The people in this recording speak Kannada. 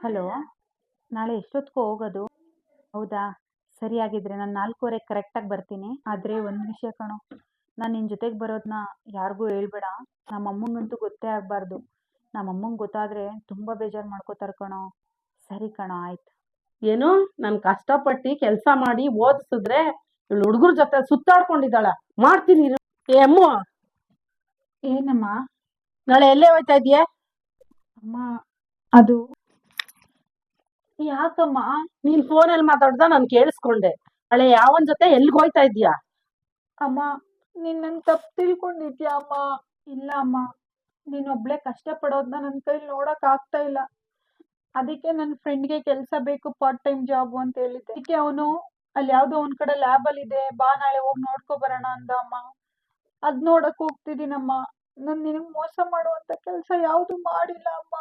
ಹಲೋ, ನಾಳೆ ಎಷ್ಟೊತ್ತಿಗೆ ಹೋಗೋದು? ಹೌದಾ, ಸರಿ ಆಗಿದ್ರೆ ನಾನು 4:15ಕ್ಕೆ ಕರೆಕ್ಟಾಗಿ ಬರ್ತೀನಿ. ಆದರೆ ಒಂದು ವಿಷಯ ಕಣೋ, ನಾನು ನಿನ್ನ ಜೊತೆಗೆ ಬರೋದನ್ನ ಯಾರಿಗೂ ಹೇಳ್ಬೇಡ. ನಮ್ಮ ಅಮ್ಮಂಗಂತೂ ಗೊತ್ತೇ ಆಗಬಾರ್ದು. ನಮ್ಮ ಅಮ್ಮಂಗೆ ಗೊತ್ತಾದರೆ ತುಂಬ ಬೇಜಾರು ಮಾಡ್ಕೋತಾರೆ ಕಣೋ. ಸರಿ ಕಣೋ, ಆಯ್ತು. ಏನು ನಾನು ಕಷ್ಟಪಟ್ಟು ಕೆಲಸ ಮಾಡಿ ಓದಿಸಿದ್ರೆ ಇವಳು ಹುಡುಗರ ಜೊತೆ ಸುತ್ತಾಡ್ಕೊಂಡಿದ್ದಾಳ. ಮಾಡ್ತೀನಿ ಇರು. ಏ ಅಮ್ಮು, ಏನಮ್ಮ? ನಾಳೆ ಎಲ್ಲೇ ಹೋಯ್ತಾ ಇದೀಯ? ಅಮ್ಮ, ಅದು ಯಾಕಮ್ಮ? ನೀನ್ ಫೋನಲ್ಲಿ ಮಾತಾಡ್ದ ನಾನು ಕೇಳಿಸ್ಕೊಂಡೆ. ನಾಳೆ ಯಾವನ್ ಜೊತೆ ಎಲ್ಲಿಗೆ ಹೋಯ್ತಾ ಇದೀಯಾ? ಅಮ್ಮ, ನೀನು ನನ್ನ ತಪ್ಪು ತಿಳ್ಕೊಂಡಿದ್ಯಾ ಅಮ್ಮ? ಇಲ್ಲ ಅಮ್ಮ, ನೀನೊಬ್ಳೆ ಕಷ್ಟಪಡೋದನ್ನ ನನ್ನ ಕೈಲಿ ನೋಡಕ್ ಆಗ್ತಾ ಇಲ್ಲ. ಅದಕ್ಕೆ ನನ್ನ ಫ್ರೆಂಡ್ಗೆ ಕೆಲಸ ಬೇಕು, ಪಾರ್ಟ್ ಟೈಮ್ ಜಾಬ್ ಅಂತ ಹೇಳಿದ್ದೆ. ಅದಕ್ಕೆ ಅವನು ಅಲ್ಲಿ ಯಾವುದೋ ಒಂದ್ ಕಡೆ ಲ್ಯಾಬಲ್ಲಿ ಇದೆ, ಬಾ ನಾಳೆ ಹೋಗಿ ನೋಡ್ಕೊ ಬರೋಣ ಅಂದ ಅಮ್ಮ. ಅದ್ ನೋಡಕ್ ಹೋಗ್ತಿದ್ದೀನಮ್ಮ. ನಾನು ನಿನಗೆ ಮೋಸ ಮಾಡುವಂತ ಕೆಲಸ ಯಾವುದು ಮಾಡಿಲ್ಲ ಅಮ್ಮ.